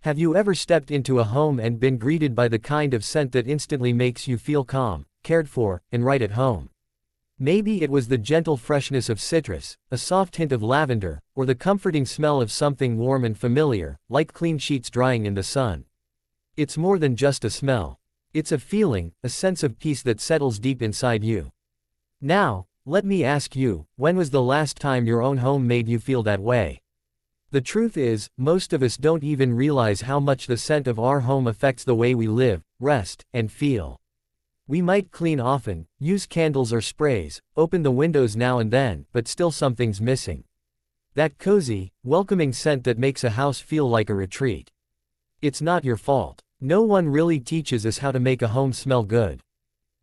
Have you ever stepped into a home and been greeted by the kind of scent that instantly makes you feel calm, cared for, and right at home? Maybe it was the gentle freshness of citrus, a soft hint of lavender, or the comforting smell of something warm and familiar, like clean sheets drying in the sun. It's more than just a smell. It's a feeling, a sense of peace that settles deep inside you. Now, let me ask you, when was the last time your own home made you feel that way? The truth is, most of us don't even realize how much the scent of our home affects the way we live, rest, and feel. We might clean often, use candles or sprays, open the windows now and then, but still something's missing. That cozy, welcoming scent that makes a house feel like a retreat. It's not your fault. No one really teaches us how to make a home smell good.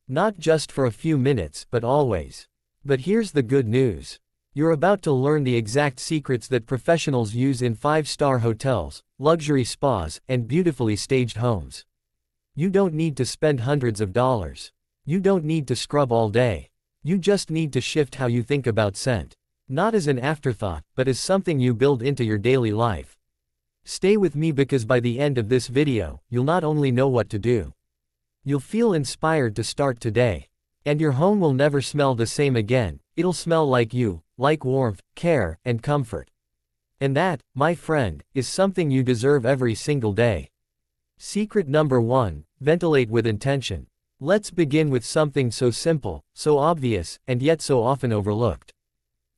Not just for a few minutes, but always. But here's the good news. You're about to learn the exact secrets that professionals use in 5-star hotels, luxury spas, and beautifully staged homes. You don't need to spend hundreds of dollars. You don't need to scrub all day. You just need to shift how you think about scent. Not as an afterthought, but as something you build into your daily life. Stay with me because by the end of this video, you'll not only know what to do. You'll feel inspired to start today. And your home will never smell the same again. It'll smell like you, like warmth, care, and comfort. And that, my friend, is something you deserve every single day. Secret number 1, ventilate with intention. Let's begin with something so simple, so obvious, and yet so often overlooked.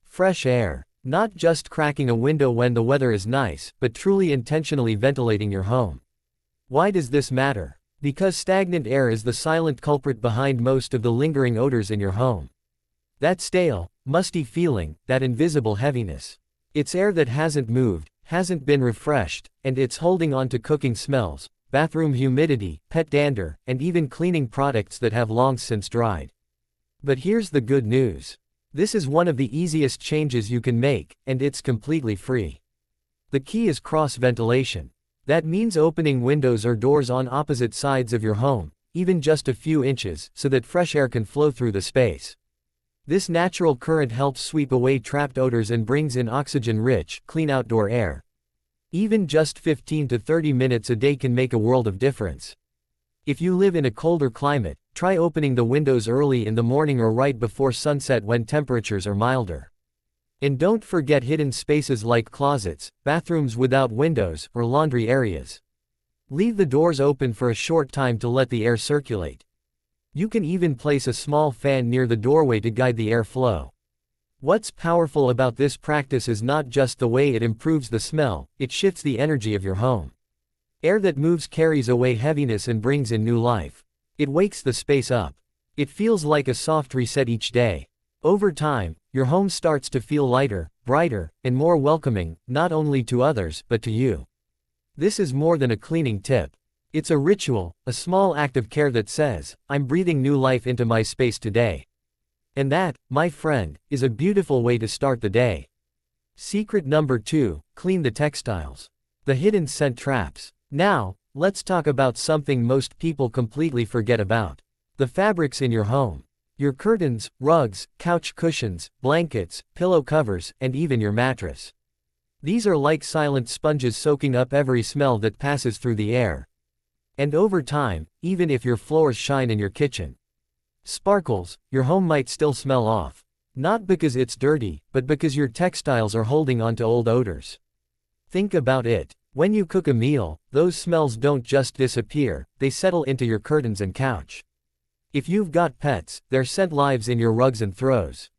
Fresh air. Not just cracking a window when the weather is nice, but truly intentionally ventilating your home. Why does this matter? Because stagnant air is the silent culprit behind most of the lingering odors in your home. That stale, musty feeling, that invisible heaviness. It's air that hasn't moved, hasn't been refreshed, and it's holding on to cooking smells, bathroom humidity, pet dander, and even cleaning products that have long since dried. But here's the good news. This is one of the easiest changes you can make, and it's completely free. The key is cross-ventilation. That means opening windows or doors on opposite sides of your home, even just a few inches, so that fresh air can flow through the space. This natural current helps sweep away trapped odors and brings in oxygen-rich, clean outdoor air. Even just 15 to 30 minutes a day can make a world of difference. If you live in a colder climate, try opening the windows early in the morning or right before sunset when temperatures are milder. And don't forget hidden spaces like closets, bathrooms without windows, or laundry areas. Leave the doors open for a short time to let the air circulate. You can even place a small fan near the doorway to guide the airflow. What's powerful about this practice is not just the way it improves the smell, it shifts the energy of your home. Air that moves carries away heaviness and brings in new life. It wakes the space up. It feels like a soft reset each day. Over time, your home starts to feel lighter, brighter, and more welcoming, not only to others, but to you. This is more than a cleaning tip. It's a ritual, a small act of care that says, I'm breathing new life into my space today. And that, my friend, is a beautiful way to start the day. Secret number 2, clean the textiles. The hidden scent traps. Now, let's talk about something most people completely forget about. The fabrics in your home. Your curtains, rugs, couch cushions, blankets, pillow covers, and even your mattress. These are like silent sponges soaking up every smell that passes through the air. And over time, even if your floors shine in your kitchen sparkles, your home might still smell off. Not because it's dirty, but because your textiles are holding on to old odors. Think about it. When you cook a meal, those smells don't just disappear, they settle into your curtains and couch. If you've got pets, their scent lives in your rugs and throws.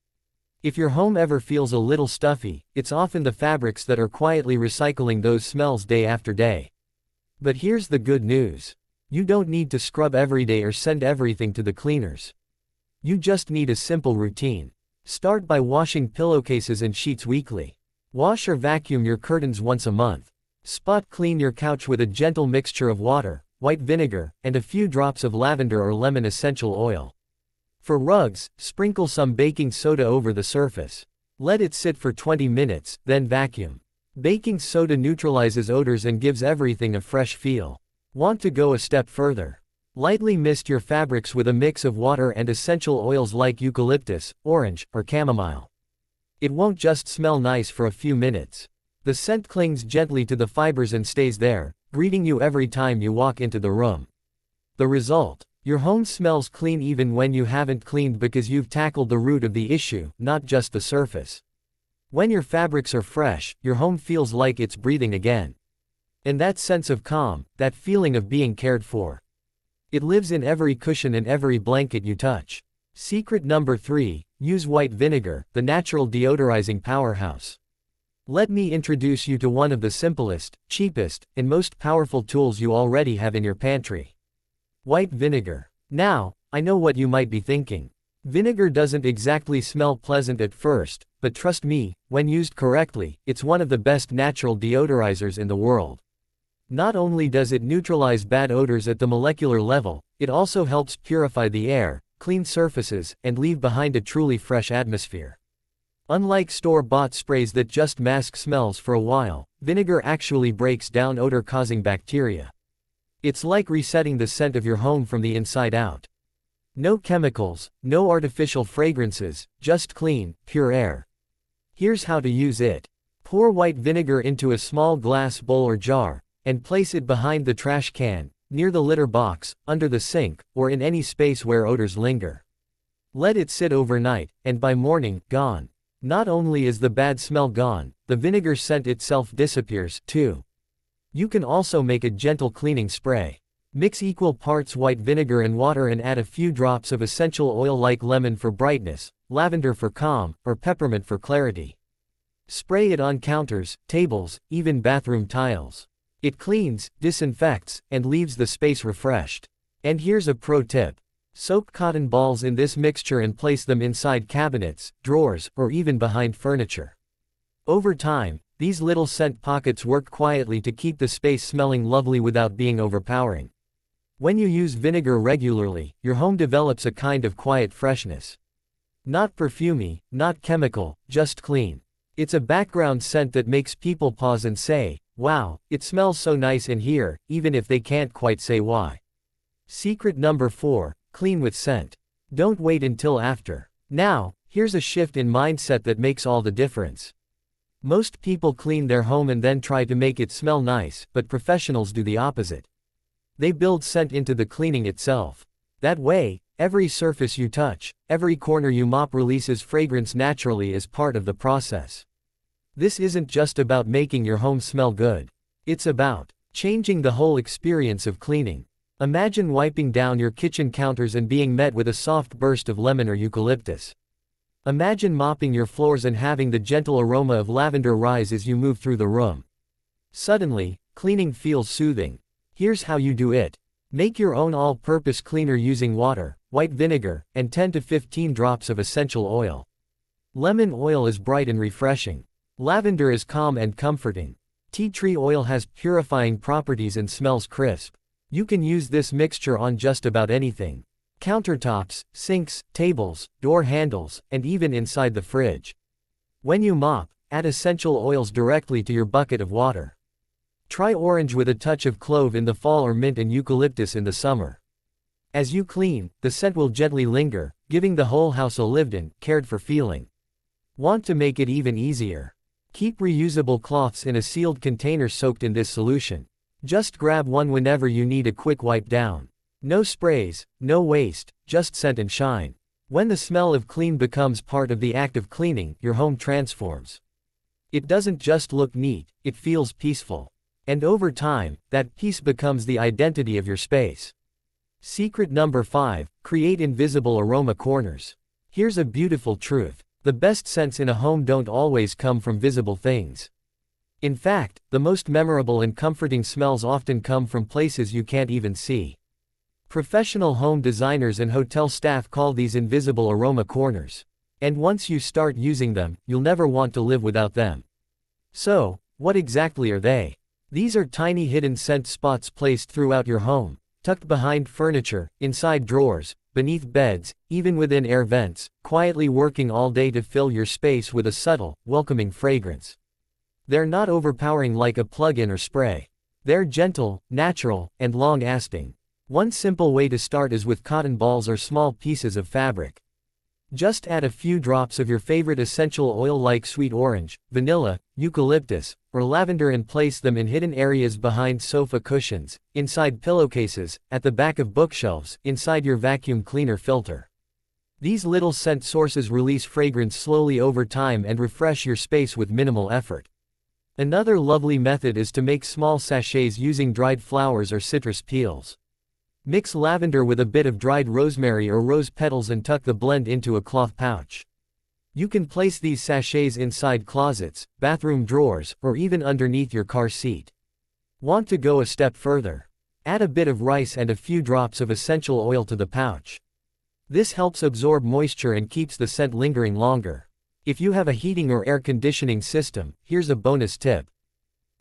If your home ever feels a little stuffy, it's often the fabrics that are quietly recycling those smells day after day. But here's the good news. You don't need to scrub every day or send everything to the cleaners. You just need a simple routine. Start by washing pillowcases and sheets weekly. Wash or vacuum your curtains once a month. Spot clean your couch with a gentle mixture of water, white vinegar, and a few drops of lavender or lemon essential oil. For rugs, sprinkle some baking soda over the surface. Let it sit for 20 minutes, then vacuum. Baking soda neutralizes odors and gives everything a fresh feel. Want to go a step further? Lightly mist your fabrics with a mix of water and essential oils like eucalyptus, orange, or chamomile. It won't just smell nice for a few minutes. The scent clings gently to the fibers and stays there, greeting you every time you walk into the room. The result? Your home smells clean even when you haven't cleaned because you've tackled the root of the issue, not just the surface. When your fabrics are fresh, your home feels like it's breathing again. And that sense of calm, that feeling of being cared for, it lives in every cushion and every blanket you touch. Secret number 3, use white vinegar, the natural deodorizing powerhouse. Let me introduce you to one of the simplest, cheapest, and most powerful tools you already have in your pantry. White vinegar. Now, I know what you might be thinking. Vinegar doesn't exactly smell pleasant at first, but trust me, when used correctly, it's one of the best natural deodorizers in the world. Not only does it neutralize bad odors at the molecular level, it also helps purify the air, clean surfaces, and leave behind a truly fresh atmosphere. Unlike store-bought sprays that just mask smells for a while, vinegar actually breaks down odor-causing bacteria. It's like resetting the scent of your home from the inside out. No chemicals, no artificial fragrances, just clean, pure air. Here's how to use it. Pour white vinegar into a small glass bowl or jar, and place it behind the trash can, near the litter box, under the sink, or in any space where odors linger. Let it sit overnight, and by morning, gone. Not only is the bad smell gone, the vinegar scent itself disappears, too. You can also make a gentle cleaning spray. Mix equal parts white vinegar and water and add a few drops of essential oil like lemon for brightness, lavender for calm, or peppermint for clarity. Spray it on counters, tables, even bathroom tiles. It cleans, disinfects, and leaves the space refreshed. And here's a pro tip. Soak cotton balls in this mixture and place them inside cabinets, drawers, or even behind furniture. Over time, these little scent pockets work quietly to keep the space smelling lovely without being overpowering. When you use vinegar regularly, your home develops a kind of quiet freshness. Not perfumey, not chemical, just clean. It's a background scent that makes people pause and say, "Wow, it smells so nice in here," even if they can't quite say why. Secret number 4, clean with scent. Don't wait until after. Now, here's a shift in mindset that makes all the difference. Most people clean their home and then try to make it smell nice, but professionals do the opposite. They build scent into the cleaning itself. That way, every surface you touch, every corner you mop releases fragrance naturally as part of the process. This isn't just about making your home smell good. It's about changing the whole experience of cleaning. Imagine wiping down your kitchen counters and being met with a soft burst of lemon or eucalyptus. Imagine mopping your floors and having the gentle aroma of lavender rise as you move through the room. Suddenly, cleaning feels soothing. Here's how you do it. Make your own all-purpose cleaner using water, white vinegar, and 10 to 15 drops of essential oil. Lemon oil is bright and refreshing. Lavender is calm and comforting. Tea tree oil has purifying properties and smells crisp. You can use this mixture on just about anything. Countertops, sinks, tables, door handles, and even inside the fridge. When you mop, add essential oils directly to your bucket of water. Try orange with a touch of clove in the fall or mint and eucalyptus in the summer. As you clean, the scent will gently linger, giving the whole house a lived-in, cared-for feeling. Want to make it even easier? Keep reusable cloths in a sealed container soaked in this solution. Just grab one whenever you need a quick wipe down. No sprays, no waste, just scent and shine. When the smell of clean becomes part of the act of cleaning, your home transforms. It doesn't just look neat, it feels peaceful. And over time, that peace becomes the identity of your space. Secret number 5, create invisible aroma corners. Here's a beautiful truth. The best scents in a home don't always come from visible things. In fact, the most memorable and comforting smells often come from places you can't even see. Professional home designers and hotel staff call these invisible aroma corners. And once you start using them, you'll never want to live without them. So, what exactly are they? These are tiny hidden scent spots placed throughout your home, tucked behind furniture, inside drawers, beneath beds, even within air vents, quietly working all day to fill your space with a subtle, welcoming fragrance. They're not overpowering like a plug-in or spray. They're gentle, natural, and long-lasting. One simple way to start is with cotton balls or small pieces of fabric. Just add a few drops of your favorite essential oil like sweet orange, vanilla, eucalyptus, or lavender and place them in hidden areas behind sofa cushions, inside pillowcases, at the back of bookshelves, inside your vacuum cleaner filter. These little scent sources release fragrance slowly over time and refresh your space with minimal effort. Another lovely method is to make small sachets using dried flowers or citrus peels. Mix lavender with a bit of dried rosemary or rose petals and tuck the blend into a cloth pouch. You can place these sachets inside closets, bathroom drawers, or even underneath your car seat. Want to go a step further? Add a bit of rice and a few drops of essential oil to the pouch. This helps absorb moisture and keeps the scent lingering longer. If you have a heating or air conditioning system, here's a bonus tip.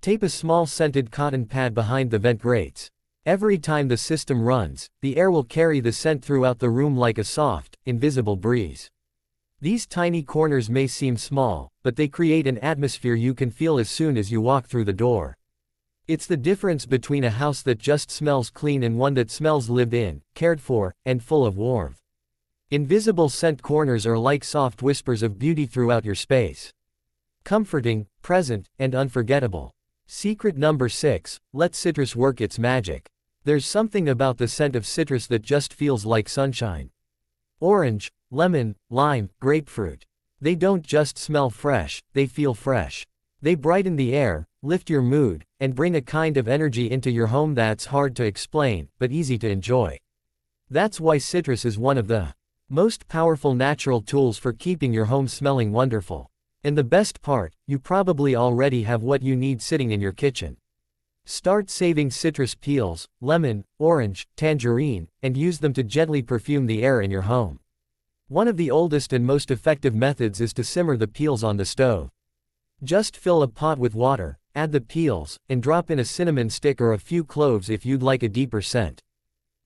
Tape a small scented cotton pad behind the vent grates. Every time the system runs, the air will carry the scent throughout the room like a soft, invisible breeze. These tiny corners may seem small, but they create an atmosphere you can feel as soon as you walk through the door. It's the difference between a house that just smells clean and one that smells lived in, cared for, and full of warmth. Invisible scent corners are like soft whispers of beauty throughout your space. Comforting, present, and unforgettable. Secret number 6, let citrus work its magic. There's something about the scent of citrus that just feels like sunshine. Orange, lemon, lime, grapefruit. They don't just smell fresh, they feel fresh. They brighten the air, lift your mood, and bring a kind of energy into your home that's hard to explain, but easy to enjoy. That's why citrus is one of the most powerful natural tools for keeping your home smelling wonderful. And the best part, you probably already have what you need sitting in your kitchen. Start saving citrus peels, lemon, orange, tangerine, and use them to gently perfume the air in your home. One of the oldest and most effective methods is to simmer the peels on the stove. Just fill a pot with water, add the peels, and drop in a cinnamon stick or a few cloves if you'd like a deeper scent.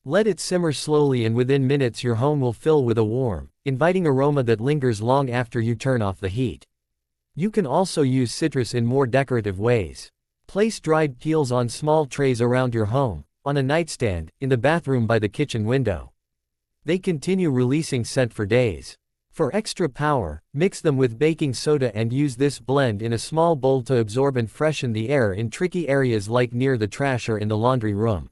Let it simmer slowly and within minutes your home will fill with a warm, inviting aroma that lingers long after you turn off the heat. You can also use citrus in more decorative ways. Place dried peels on small trays around your home, on a nightstand, in the bathroom by the kitchen window. They continue releasing scent for days. For extra power, mix them with baking soda and use this blend in a small bowl to absorb and freshen the air in tricky areas like near the trash or in the laundry room.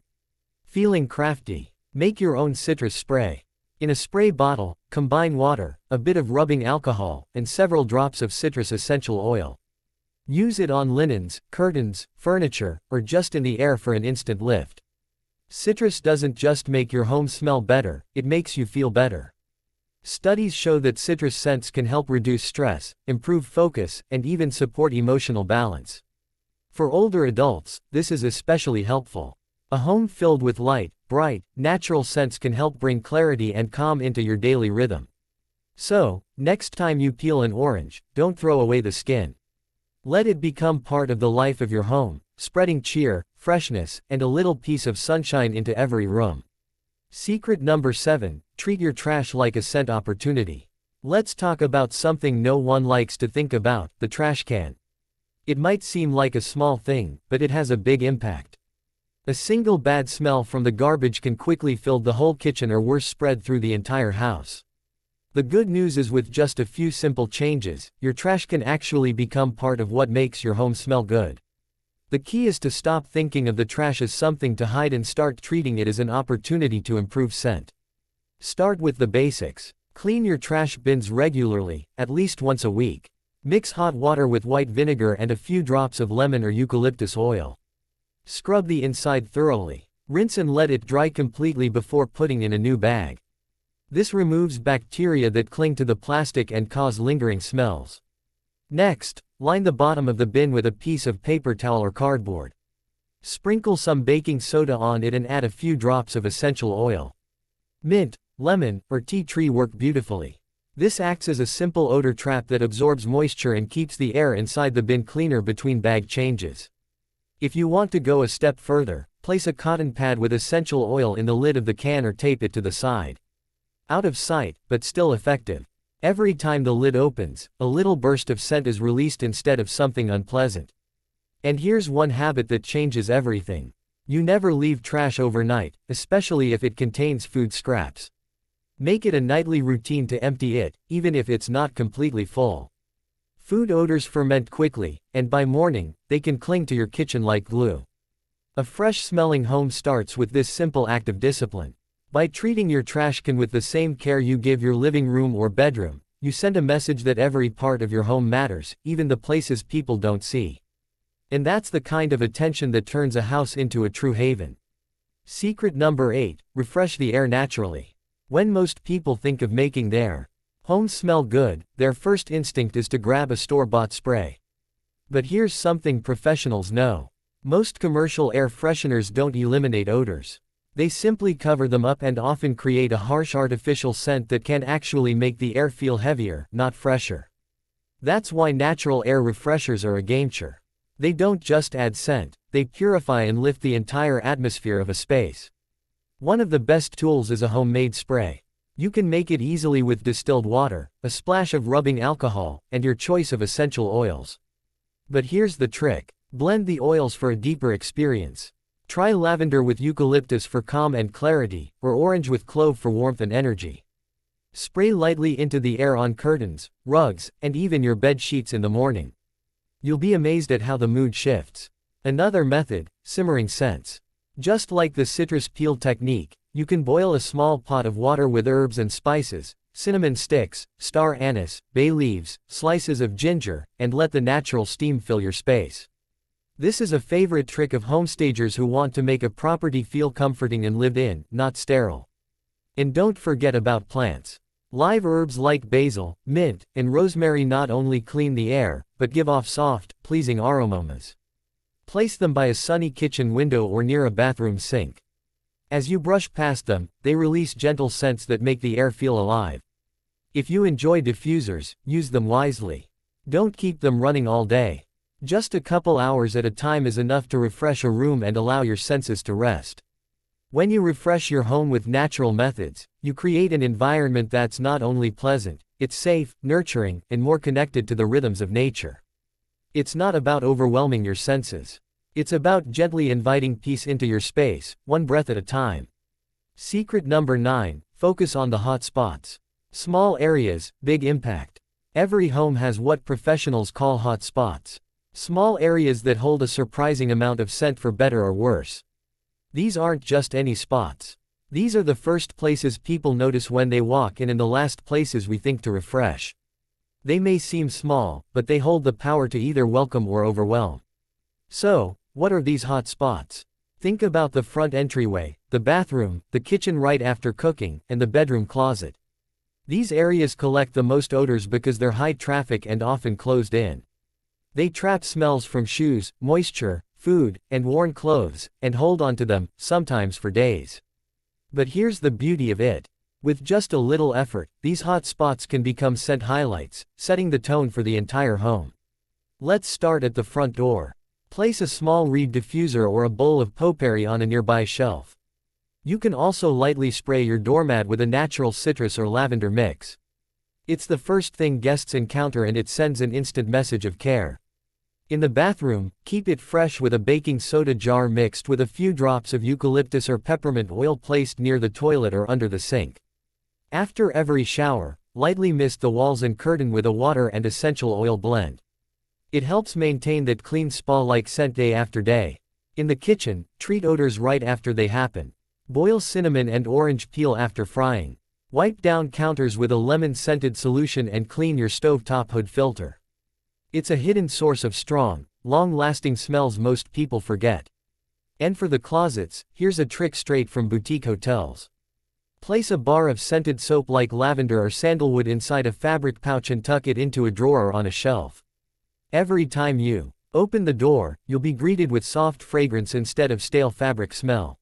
Feeling crafty? Make your own citrus spray. In a spray bottle, combine water, a bit of rubbing alcohol, and several drops of citrus essential oil. Use it on linens, curtains, furniture, or just in the air for an instant lift. Citrus doesn't just make your home smell better, it makes you feel better. Studies show that citrus scents can help reduce stress, improve focus, and even support emotional balance. For older adults, this is especially helpful. A home filled with light, bright, natural scents can help bring clarity and calm into your daily rhythm. So, next time you peel an orange, don't throw away the skin. Let it become part of the life of your home, spreading cheer, freshness, and a little piece of sunshine into every room. Secret number 7, treat your trash like a scent opportunity. Let's talk about something no one likes to think about, the trash can. It might seem like a small thing, but it has a big impact. A single bad smell from the garbage can quickly fill the whole kitchen or worse spread through the entire house. The good news is with just a few simple changes, your trash can actually become part of what makes your home smell good. The key is to stop thinking of the trash as something to hide and start treating it as an opportunity to improve scent. Start with the basics. Clean your trash bins regularly, at least once a week. Mix hot water with white vinegar and a few drops of lemon or eucalyptus oil. Scrub the inside thoroughly. Rinse and let it dry completely before putting in a new bag. This removes bacteria that cling to the plastic and cause lingering smells. Next, line the bottom of the bin with a piece of paper towel or cardboard. Sprinkle some baking soda on it and add a few drops of essential oil. Mint, lemon, or tea tree work beautifully. This acts as a simple odor trap that absorbs moisture and keeps the air inside the bin cleaner between bag changes. If you want to go a step further, place a cotton pad with essential oil in the lid of the can or tape it to the side. Out of sight, but still effective. Every time the lid opens, a little burst of scent is released instead of something unpleasant. And here's one habit that changes everything. You never leave trash overnight, especially if it contains food scraps. Make it a nightly routine to empty it, even if it's not completely full. Food odors ferment quickly, and by morning, they can cling to your kitchen like glue. A fresh-smelling home starts with this simple act of discipline. By treating your trash can with the same care you give your living room or bedroom, you send a message that every part of your home matters, even the places people don't see. And that's the kind of attention that turns a house into a true haven. Secret number 8, refresh the air naturally. When most people think of making their homes smell good, their first instinct is to grab a store-bought spray. But here's something professionals know. Most commercial air fresheners don't eliminate odors. They simply cover them up and often create a harsh artificial scent that can actually make the air feel heavier, not fresher. That's why natural air refreshers are a game-changer. They don't just add scent, they purify and lift the entire atmosphere of a space. One of the best tools is a homemade spray. You can make it easily with distilled water, a splash of rubbing alcohol, and your choice of essential oils. But here's the trick. Blend the oils for a deeper experience. Try lavender with eucalyptus for calm and clarity, or orange with clove for warmth and energy. Spray lightly into the air on curtains, rugs, and even your bed sheets in the morning. You'll be amazed at how the mood shifts. Another method, simmering scents. Just like the citrus peel technique, you can boil a small pot of water with herbs and spices, cinnamon sticks, star anise, bay leaves, slices of ginger, and let the natural steam fill your space. This is a favorite trick of homestagers who want to make a property feel comforting and lived in, not sterile. And don't forget about plants. Live herbs like basil, mint, and rosemary not only clean the air, but give off soft, pleasing aromas. Place them by a sunny kitchen window or near a bathroom sink. As you brush past them, they release gentle scents that make the air feel alive. If you enjoy diffusers, use them wisely. Don't keep them running all day. Just a couple hours at a time is enough to refresh a room and allow your senses to rest. When you refresh your home with natural methods, you create an environment that's not only pleasant, it's safe, nurturing, and more connected to the rhythms of nature. It's not about overwhelming your senses. It's about gently inviting peace into your space, one breath at a time. Secret number 9, focus on the hot spots. Small areas, big impact. Every home has what professionals call hot spots. Small areas that hold a surprising amount of scent for better or worse. These aren't just any spots. These are the first places people notice when they walk in and the last places we think to refresh. They may seem small, but they hold the power to either welcome or overwhelm. So, what are these hot spots? Think about the front entryway, the bathroom, the kitchen right after cooking, and the bedroom closet. These areas collect the most odors because they're high traffic and often closed in. They trap smells from shoes, moisture, food, and worn clothes, and hold onto them, sometimes for days. But here's the beauty of it. With just a little effort, these hot spots can become scent highlights, setting the tone for the entire home. Let's start at the front door. Place a small reed diffuser or a bowl of potpourri on a nearby shelf. You can also lightly spray your doormat with a natural citrus or lavender mix. It's the first thing guests encounter and it sends an instant message of care. In the bathroom, keep it fresh with a baking soda jar mixed with a few drops of eucalyptus or peppermint oil placed near the toilet or under the sink. After every shower, lightly mist the walls and curtain with a water and essential oil blend. It helps maintain that clean spa-like scent day after day. In the kitchen, treat odors right after they happen. Boil cinnamon and orange peel after frying. Wipe down counters with a lemon-scented solution and clean your stovetop hood filter. It's a hidden source of strong, long-lasting smells most people forget. And for the closets, here's a trick straight from boutique hotels. Place a bar of scented soap like lavender or sandalwood inside a fabric pouch and tuck it into a drawer or on a shelf. Every time you open the door, you'll be greeted with soft fragrance instead of stale fabric smell.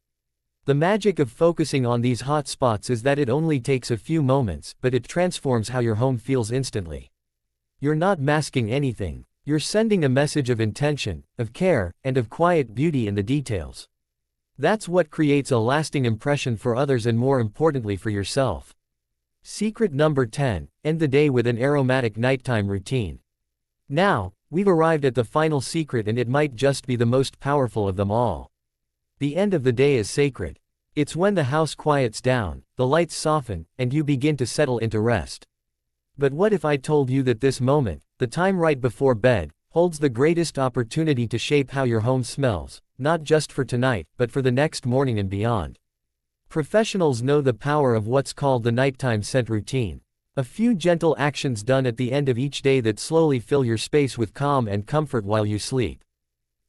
The magic of focusing on these hot spots is that it only takes a few moments, but it transforms how your home feels instantly. You're not masking anything. You're sending a message of intention, of care, and of quiet beauty in the details. That's what creates a lasting impression for others and more importantly for yourself. Secret number 10, end the day with an aromatic nighttime routine. Now, we've arrived at the final secret and it might just be the most powerful of them all. The end of the day is sacred. It's when the house quiets down, the lights soften, and you begin to settle into rest. But what if I told you that this moment, the time right before bed, holds the greatest opportunity to shape how your home smells, not just for tonight, but for the next morning and beyond? Professionals know the power of what's called the nighttime scent routine. A few gentle actions done at the end of each day that slowly fill your space with calm and comfort while you sleep.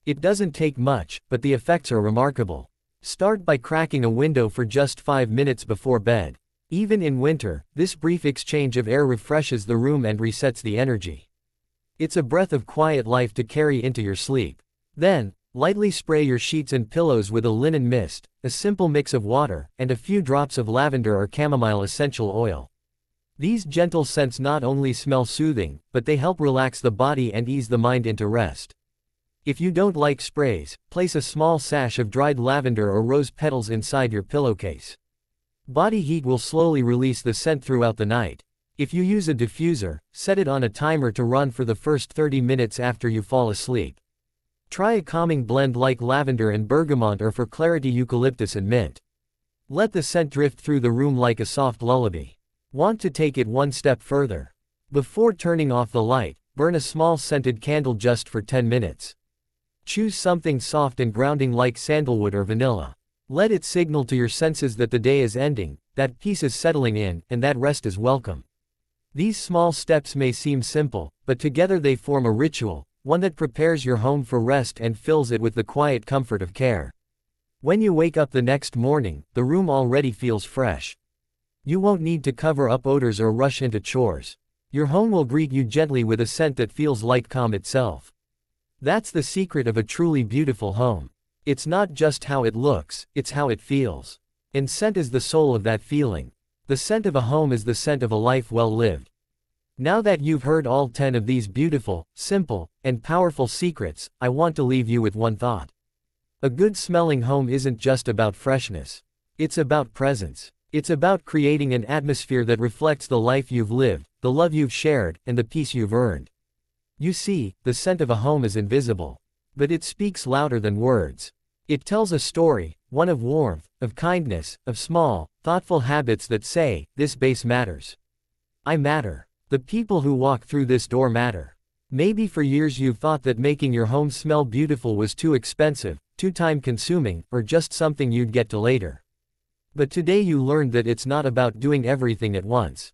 It doesn't take much, but the effects are remarkable. Start by cracking a window for just 5 minutes before bed. Even in winter, this brief exchange of air refreshes the room and resets the energy. It's a breath of quiet life to carry into your sleep. Then, lightly spray your sheets and pillows with a linen mist, a simple mix of water, and a few drops of lavender or chamomile essential oil. These gentle scents not only smell soothing, but they help relax the body and ease the mind into rest. If you don't like sprays, place a small sash of dried lavender or rose petals inside your pillowcase. Body heat will slowly release the scent throughout the night. If you use a diffuser, set it on a timer to run for the first 30 minutes after you fall asleep. Try a calming blend like lavender and bergamot or for clarity eucalyptus and mint. Let the scent drift through the room like a soft lullaby. Want to take it one step further? Before turning off the light, burn a small scented candle just for 10 minutes. Choose something soft and grounding like sandalwood or vanilla. Let it signal to your senses that the day is ending, that peace is settling in, and that rest is welcome. These small steps may seem simple, but together they form a ritual, one that prepares your home for rest and fills it with the quiet comfort of care. When you wake up the next morning, the room already feels fresh. You won't need to cover up odors or rush into chores. Your home will greet you gently with a scent that feels like calm itself. That's the secret of a truly beautiful home. It's not just how it looks, it's how it feels. And scent is the soul of that feeling. The scent of a home is the scent of a life well lived. Now that you've heard all 10 of these beautiful, simple, and powerful secrets, I want to leave you with one thought. A good smelling home isn't just about freshness. It's about presence. It's about creating an atmosphere that reflects the life you've lived, the love you've shared, and the peace you've earned. You see, the scent of a home is invisible. But it speaks louder than words. It tells a story, one of warmth, of kindness, of small, thoughtful habits that say, this base matters. I matter. The people who walk through this door matter. Maybe for years you've thought that making your home smell beautiful was too expensive, too time-consuming, or just something you'd get to later. But today you learned that it's not about doing everything at once.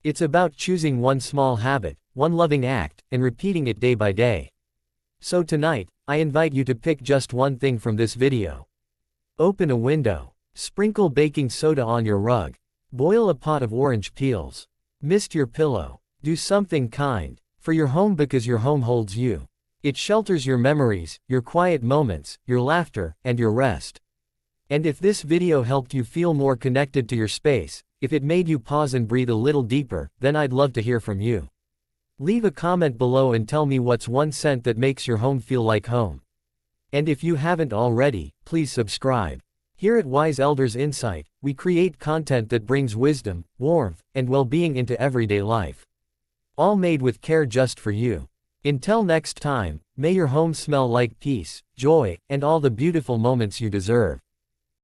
It's about choosing one small habit, one loving act, and repeating it day by day. So tonight, I invite you to pick just one thing from this video. Open a window. Sprinkle baking soda on your rug. Boil a pot of orange peels. Mist your pillow. Do something kind for your home because your home holds you. It shelters your memories, your quiet moments, your laughter, and your rest. And if this video helped you feel more connected to your space, if it made you pause and breathe a little deeper, then I'd love to hear from you. Leave a comment below and tell me what's one scent that makes your home feel like home. And if you haven't already, please subscribe. Here at Wise Elders Insight, we create content that brings wisdom, warmth, and well-being into everyday life. All made with care just for you. Until next time, may your home smell like peace, joy, and all the beautiful moments you deserve.